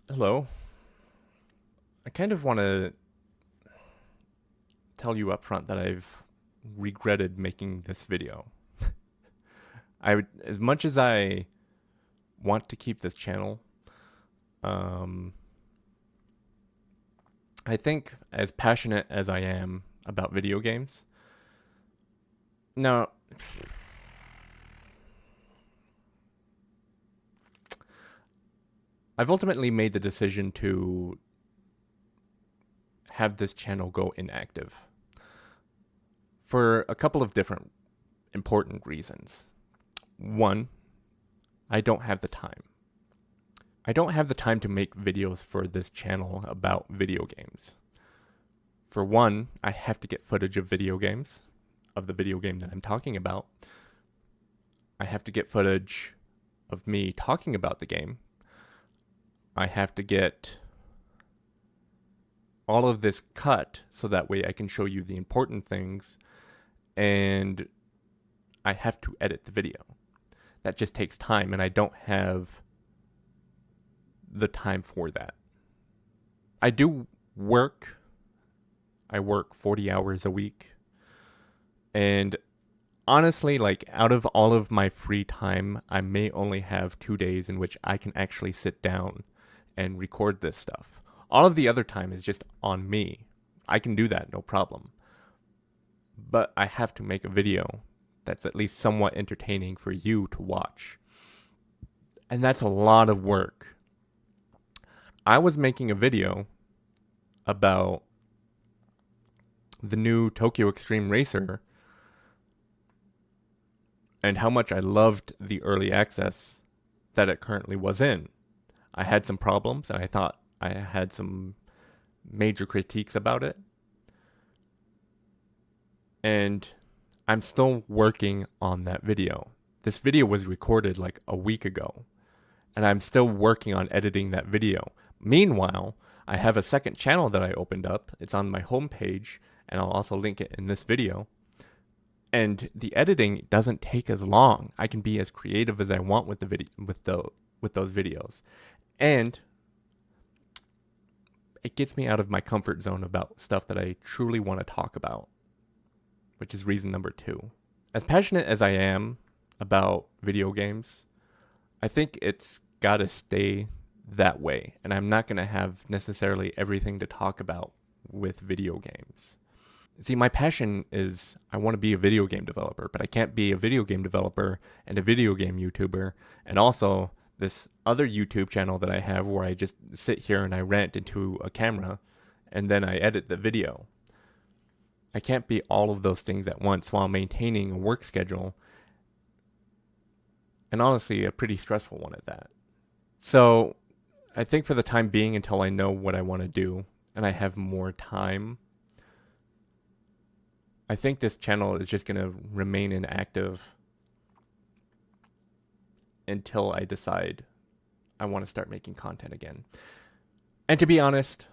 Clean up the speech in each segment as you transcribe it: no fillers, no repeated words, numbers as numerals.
Hello. I kind of want to tell you up front that I've regretted making this video. As much as I want to keep this channel, um, I think as passionate as I am about video games, now I've ultimately made the decision to have this channel go inactive for a couple of different important reasons. One, I don't have the time. I don't have the time to make videos for this channel about video games. For one, I have to get footage of video games, of the video game that I'm talking about. I have to get footage of me talking about the game. I have to get all of this cut so that way I can show you the important things, and I have to edit the video. That just takes time, and I don't have the time for that. I do work. I work 40 hours a week. And honestly, like out of all of my free time, I may only have 2 days in which I can actually sit down and record this stuff. All of the other time is just on me. I can do that, no problem. But I have to make a video that's at least somewhat entertaining for you to watch. And that's a lot of work. I was making a video about the new Tokyo Extreme Racer and how much I loved the early access that it currently was in. I had some problems, and I thought I had some major critiques about it. And I'm still working on that video. This video was recorded like a week ago, and I'm still working on editing that video. Meanwhile, I have a second channel that I opened up. It's on my homepage, and I'll also link it in this video. And the editing doesn't take as long. I can be as creative as I want with the video with those videos. And it gets me out of my comfort zone about stuff that I truly want to talk about, which is reason number 2. As passionate as I am about video games, I think it's got to stay that way. And I'm not going to have necessarily everything to talk about with video games. See, my passion is I want to be a video game developer, but I can't be a video game developer and a video game YouTuber and also this other YouTube channel that I have where I just sit here and I rant into a camera and then I edit the video. I can't be all of those things at once while maintaining a work schedule, and honestly, a pretty stressful one at that. So I think for the time being, until I know what I want to do and I have more time, I think this channel is just going to remain inactive until I decide I want to start making content again. And to be honest,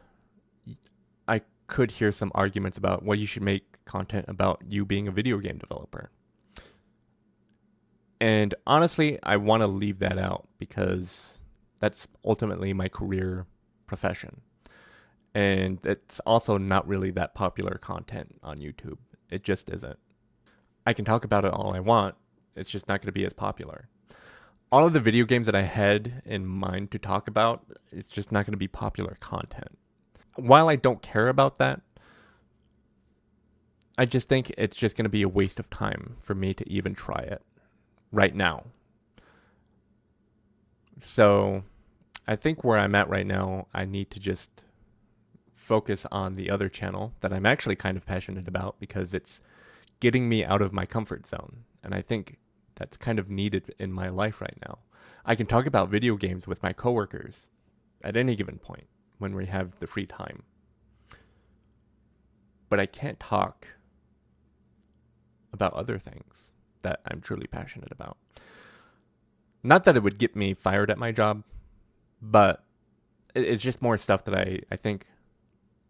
I could hear some arguments about, well, you should make content about you being a video game developer. And honestly, I want to leave that out because that's ultimately my career profession. And it's also not really that popular content on YouTube. It just isn't. I can talk about it all I want. It's just not going to be as popular. All of the video games that I had in mind to talk about, it's just not going to be popular content. While I don't care about that, I just think it's just going to be a waste of time for me to even try it right now. So I think where I'm at right now, I need to just focus on the other channel that I'm actually kind of passionate about because it's getting me out of my comfort zone. And I think that's kind of needed in my life right now. I can talk about video games with my coworkers at any given point when we have the free time. But I can't talk about other things that I'm truly passionate about. Not that it would get me fired at my job, but it's just more stuff that I think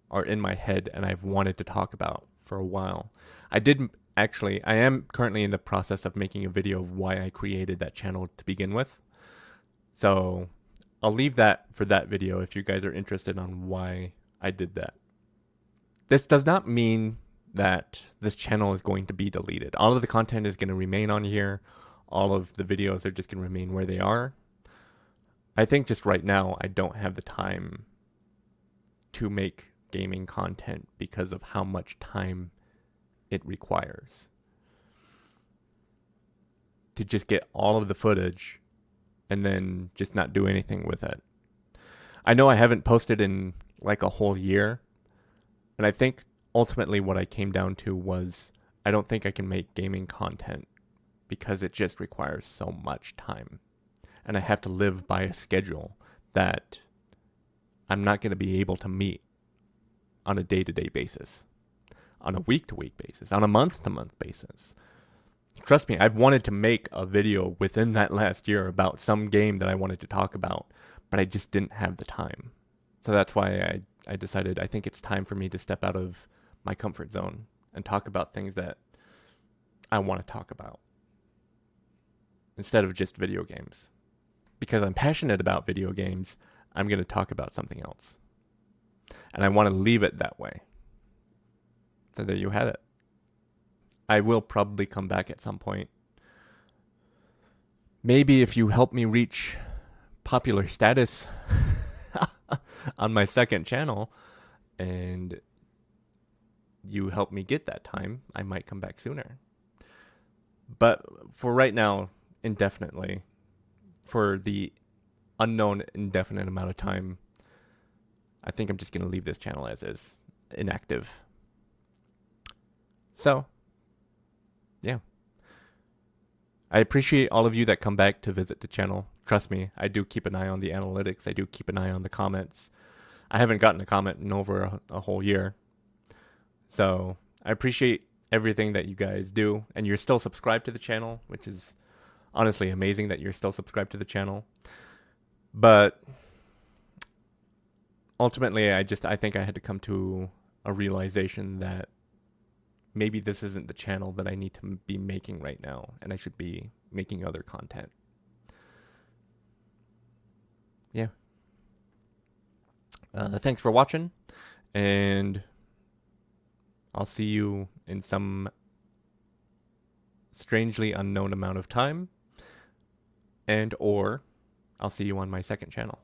are in my head and I've wanted to talk about for a while. I am currently in the process of making a video of why I created that channel to begin with. So I'll leave that for that video if you guys are interested on why I did that. This does not mean that this channel is going to be deleted. All of the content is going to remain on here. All of the videos are just going to remain where they are. I think just right now I don't have the time to make gaming content because of how much time it requires to just get all of the footage and then just not do anything with it. I know I haven't posted in like a whole year, and I think ultimately what I came down to was I don't think I can make gaming content because it just requires so much time. And I have to live by a schedule that I'm not going to be able to meet on a day-to-day basis, on a week-to-week basis, on a month-to-month basis. Trust me, I've wanted to make a video within that last year about some game that I wanted to talk about, but I just didn't have the time. So that's why I decided I think it's time for me to step out of my comfort zone and talk about things that I want to talk about instead of just video games. Because I'm passionate about video games, I'm going to talk about something else. And I want to leave it that way. So there you have it. I will probably come back at some point. Maybe if you help me reach popular status on my second channel and you help me get that time, I might come back sooner. But for right now, indefinitely, for the unknown indefinite amount of time, I think I'm just going to leave this channel as is, inactive. So, yeah. I appreciate all of you that come back to visit the channel. Trust me, I do keep an eye on the analytics. I do keep an eye on the comments. I haven't gotten a comment in over a whole year. So I appreciate everything that you guys do. And you're still subscribed to the channel, which is honestly amazing that you're still subscribed to the channel. But ultimately, I think I had to come to a realization that maybe this isn't the channel that I need to be making right now, and I should be making other content. Yeah. Thanks for watching, and I'll see you in some strangely unknown amount of time, and or I'll see you on my second channel.